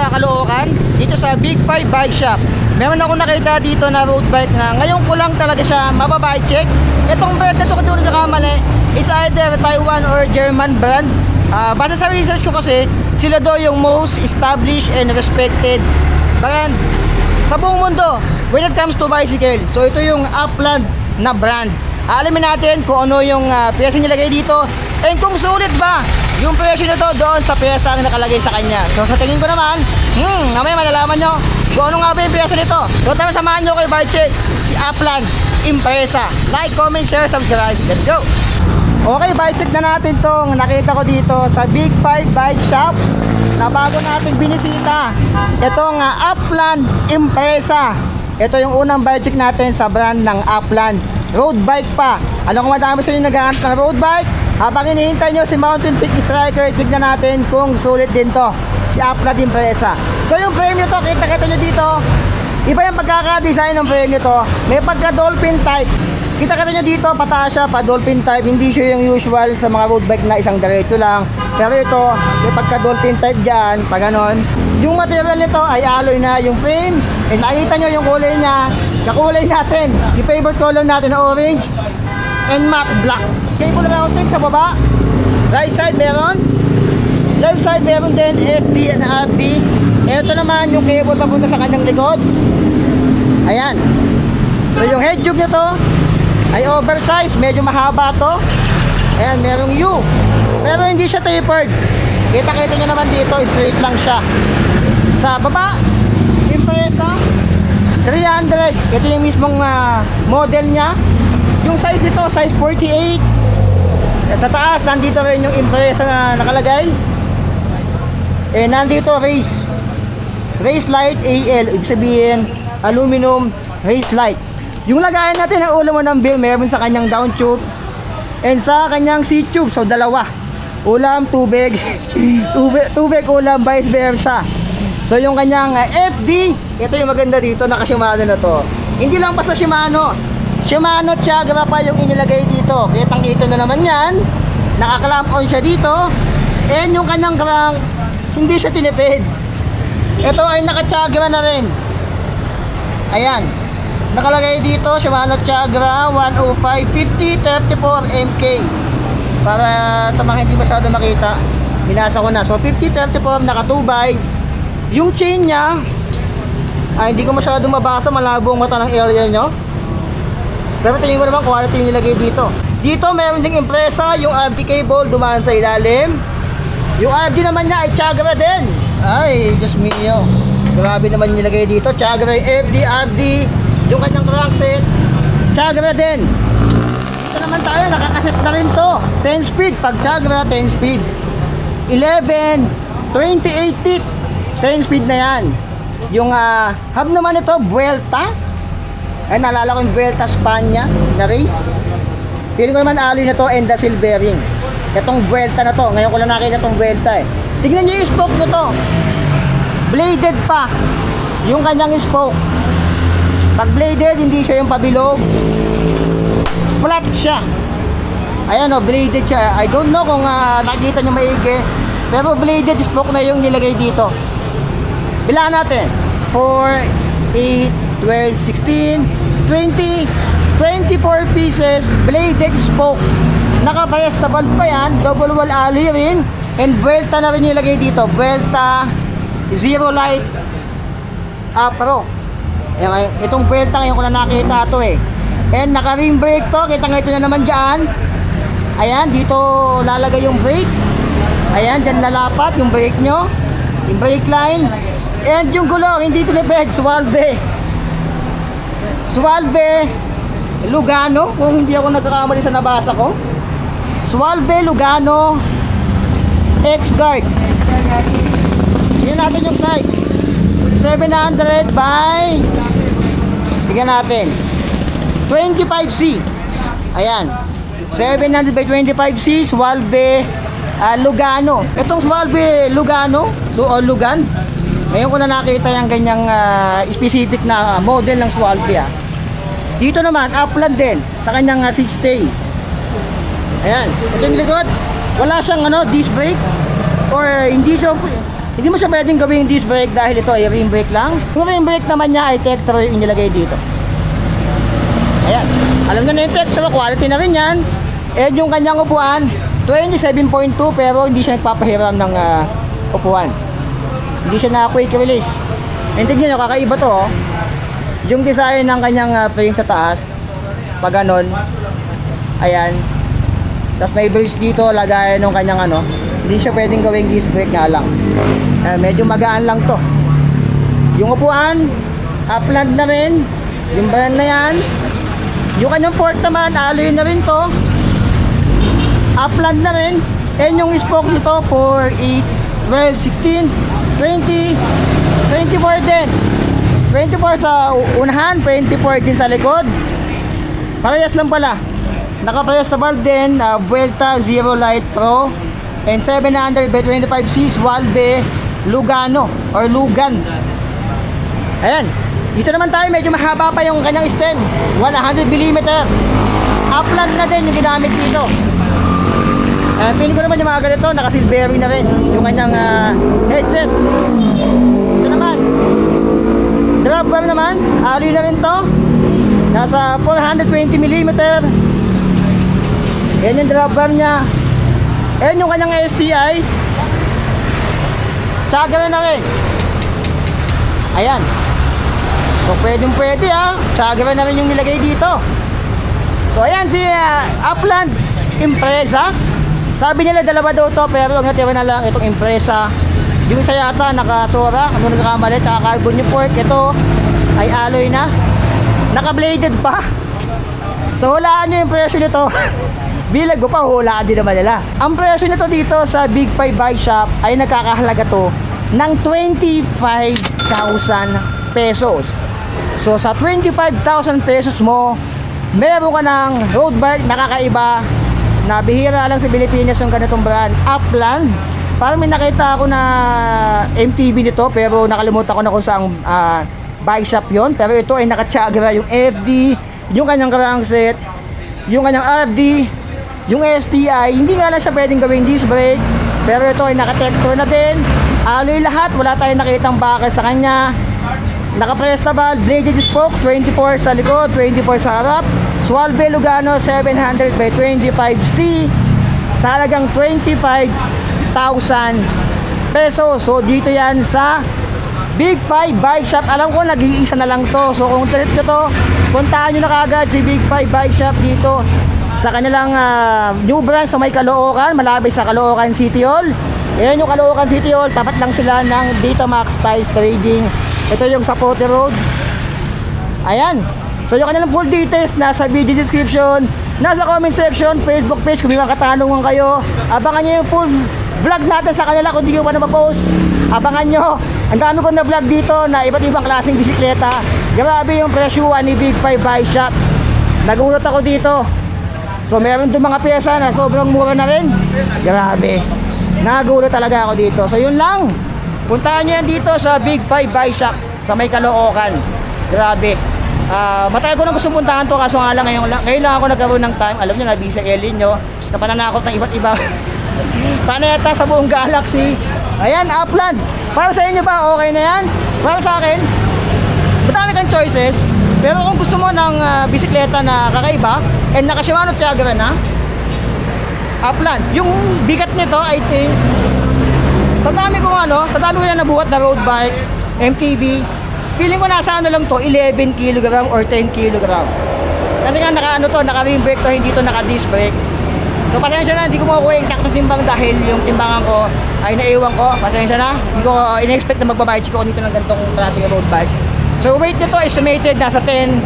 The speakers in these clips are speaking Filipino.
sa Caloocan, dito sa Big 5 Bike Shop. Meron ako nakita dito na road bike na ngayon ko lang talaga siya mababike check. Itong brand na ito kung doon nakamali, it's either Taiwan or German brand. Base sa research ko kasi, sila daw yung most established and respected brand sa buong mundo when it comes to bicycle. So ito yung Upland na brand. Alamin natin kung ano yung pyesa nilagay dito and kung sulit ba yung presyo nito doon sa pyesa ang nakalagay sa kanya. So sa tingin ko naman, mamaya malalaman nyo kung ano nga ba yung pyesa nito. So tara, samahan nyo kay bike check si Upland Impreza. Like, comment, share, subscribe. Let's go! Okay, bike check na natin tong nakita ko dito sa Big 5 Bike Shop na bago natin binisita. Itong Upland Impreza. Ito yung unang bike check natin sa brand ng Upland. Road bike pa. Alam ko madami sa inyo naghahanap ng road bike. Habang hinihintay nyo si Mountain Peak Striker, tignan natin kung sulit din to. Si Upland Impreza. So yung frame nyo to, kita-kita nyo dito. Iba yung pagkaka-design ng frame nyo to. May pagka-dolphin type. Kita-kita nyo dito, pataas siya, pa-dolphin type. Hindi siya yung usual sa mga road bike na isang diretso lang. Pero ito, may pagka-dolphin type dyan, pa ganon. Yung material nito ay alloy na yung frame. And nakita nyo yung kulay niya. Kakulay natin, yung favorite color natin na orange and matte black. Cable routing sa baba. Right side meron. Left side meron din FD and RD. Ito naman yung cable papunta sa kanyang likod. Ayan. So yung head tube nito ay oversized, medyo mahaba to. Ayan, merong U. Pero hindi siya tapered. Kita-kita nyo naman dito, straight lang siya. Sa baba, Impreza 300. Ito yung mismong model niya. Yung size nito, size 48. At sa taas, nandito rin yung Impreza na nakalagay. Eh, nandito race light AL. Ibig sabihin, aluminum race light. Yung lagayan natin ng ulam mo ng beer, meron sa kanyang down tube and sa kanyang seat tube. So dalawa, ulam, tubig. tubig, ulam, vice versa. So yung kanyang FD, ito yung maganda dito, naka Shimano na to. Hindi lang basta Shimano, Shimano Tiagra pa yung inilagay dito. Kitang ito na naman yan, naka-clamp on siya dito. And yung kanyang crank, hindi siya tinipid. Ito ay naka-Tiagra na rin. Ayan, nakalagay dito Shimano Tiagra 105 50 34 MK. Para sa mga hindi masyado makita, binasa ko na. So 50 34 nakatubay. Yung chain niya ay hindi ko masyado mabasa, malabo ang mata ng area nyo. Pero tingin ko naman quality yung nilagay dito. Dito meron ding Impreza, yung RD cable dumaan sa ilalim. Yung RD naman niya ay Tiagra din. Ay, Diyos mio, grabe naman yung nilagay dito. Tiagra yung FD, RD. Yung kanyang crankset, Tiagra din. Dito naman tayo, nakakaset na rin to. 10 speed, pag Tiagra 10 speed. 11, 28 teeth, 10 speed na yan. Yung hub naman ito, Vuelta. Ay, naalala ko yung Vuelta Spania na race. Feeling ko naman alloy na to and the silvering. Itong Vuelta na to, ngayon ko lang nakita itong Vuelta eh. Tingnan nyo yung spoke na to, bladed pa yung kanyang spoke. Pag bladed, hindi siya yung pabilog, flat siya. Ayan o, bladed siya. I don't know kung nakikita nyo maigi, pero bladed spoke na yung nilagay dito. Bilaan natin, 4, 8, 12, 16, 20, 24 pieces bladed spoke. Naka-Fiesta valve pa yan, double wall alloy rin. And Vuelta na rin nilagay dito, Vuelta Zero Light Pro. Itong Vuelta ngayon ko na nakita ito eh. And naka-ring brake to, kita nga ito na naman dyan. Ayan, dito lalagay yung brake. Ayan, dyan lalapat yung brake nyo, yung brake line. And yung gulong, hindi tinipid, Sualve Lugano, kung hindi ako nagkakamali sa nabasa ko. Sualve Lugano X-Guard. Tingnan natin yung size, 700 by, tingnan natin, 25C. Ayan, 700 by 25C, Sualve Lugano. Itong Sualve Lugano o Lugan, ngayon ko na nakita yung ganyang specific na model ng Sualve. Dito naman, Upland din sa kanyang seat stay. Ayan, ito yung likod. Wala siyang disc brake or hindi Hindi mo siya pwedeng gawing disc brake dahil ito ay rim brake lang. Yung rim brake naman niya ay Tektro yung inilagay dito. Ayan, alam nyo na yung Tektro, quality na rin yan. And yung kanyang upuan, 27.2 pero hindi siya nagpapahiram ng upuan. Hindi siya na quick release. And tignan nyo, kakaiba to oh. Yung design ng kanyang frame sa taas, pag ganon, ayan. Tapos may bridge dito, lagayan ng kanyang ano. Hindi siya pwedeng gawing disc brake nga lang. Medyo magaan lang to. Yung upuan, upland na rin. Yung brand na yan. Yung kanyang fork naman, alloy na rin to. Upland na rin. And yung spokes nito, 4, 8, 12, 16, 20, 24 din. 24 sa unahan, 24 din sa likod. Parehas lang pala. Nakaparehas sa valve din, Vuelta Zero Light Pro. And 700 by 25C Schwalbe Lugano or Lugan. Ayan. Dito naman tayo, medyo mahaba pa yung kanyang stem. 100mm. Upland na din yung ginamit dito. Feeling ko naman yung mga ganito, naka-silvering na rin yung kanyang headset. Ito naman. Drop bar naman, alloy na rin to. Nasa 420mm. Yan yung drop bar niya. Ayan yung kanyang STI. Tsaka na rin. Ayan. So pwede ha. Tsaka na rin yung nilagay dito. So ayan si Upland Impreza. Sabi nila dalawa daw to pero ang natira na lang itong Impreza. Yung isa yata nakasora, ano nagkakamali, tsaka carbon yung fork. Ito ay alloy na. Naka-bladed pa. So hulaan nyo yung presyo nito. Bilag mo pa, hulaan din naman nila. Ang presyo nito dito sa Big 5 Bike Shop ay nagkakahalaga to ng 25,000 pesos. So sa 25,000 pesos mo, meron ka ng road bike na kakaiba, na bihira lang sa Pilipinas yung ganitong brand, Upland. Parang may nakita ako na MTB nito pero nakalimutan ko na kung saang bike shop yon. Pero ito ay naka-Chagra yung FD, yung kanyang crankset, yung kanyang RD, yung STI. Hindi nga lang siya pwedeng gawing disc brake, pero ito ay naka-Tektro na din. Alloy lahat, wala tayong nakitang bakal sa kanya. Naka-press na valve, bladed spoke, 24 sa likod, 24 sa harap. Schwalbe Lugano 700 by 25C sa halagang 25,000 pesos. So dito yan sa Big 5 Bike Shop. Alam ko nag-iisa na lang to. So kung trip ko to, puntahan nyo na kaagad si Big 5 Bike Shop dito sa kanilang new branch sa may Caloocan, malapit sa Caloocan City Hall. Ayan yung Caloocan City Hall, tapat lang sila ng Datamax Tiles Trading. Ito yung sa Pote Road. Ayan. So yung kanilang full details nasa video description, nasa comment section, Facebook page kung may mga katanungan kayo. Abangan nyo yung full vlog natin sa kanila kung di ko pa na ma-post. Abangan nyo. Ang dami ko na vlog dito na iba't ibang klaseng bisikleta. Grabe yung presyuan ni Big 5 Bike Shop. Nagulat ako dito. So meron doon mga pyesa na sobrang mura na rin. Grabe. Nagulat talaga ako dito. So yun lang. Puntahan nyo yan dito sa Big 5 Bike Shop sa may Caloocan. Grabe. Matagal ko na gusto puntahan to kaso nga lang ngayon lang ako nagkaroon ng time. Alam nyo na busy Elin nyo sa pananakot ng iba't ibang planeta sa buong galaxy. Ayan, Upland. Para sa inyo ba okay na yan? Para sa akin, madami kang choices. Pero kung gusto mo ng bisikleta na kakaiba and naka Shimano Tiagra na, Upland. Yung bigat nito, I think, sa dami ko na nabuhat na road bike, MTB, feeling ko nasa ano lang to, 11 kg or 10 kg. Kasi nga naka rim brake to, hindi to naka disc brake. So pasensya na, hindi ko makukuha yung saktong timbang dahil yung timbangan ko ay naiwan ko. Pasensya na, hindi ko in-expect na magbabike ko dito ng ganitong klaseng road bike. So weight nito estimated nasa 10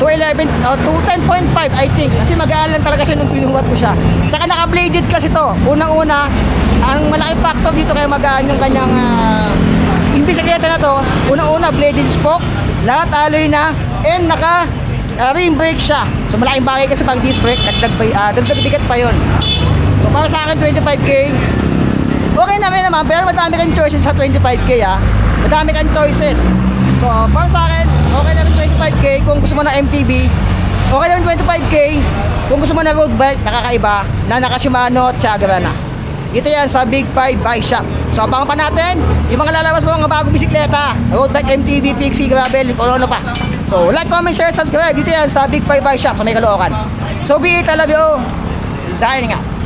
to 11 to 10.5 I think. Kasi magaan lang talaga siya nung pinuhat ko siya. Saka naka-bladed kasi to. Unang-una, ang malaking factor dito kaya magaan yung kanyang yung bisikleta na to. Unang-una, bladed spoke, lahat alloy na, and naka rim brake siya. So malaking bagay kasi pag disc brake, dagdag bigat pa yon. So para sa akin 25k, okay na rin naman, pero madami kang choices sa 25k madami kang choices. So para sa akin, okay na rin 25k kung gusto mo na MTB, okay na rin 25k kung gusto mo na road bike, nakakaiba, na naka Shimano at Tiagra na. Ito yan sa Big 5 Bike Shop. So abangan pa natin yung mga lalabas mo mga bagong bisikleta, road bike, MTB, Pixie, gravel, kung ano pa. So like, comment, share, subscribe dito yan sa Big 5 Bike Shop sa may Caloocan. So be it, I love you. Signing out.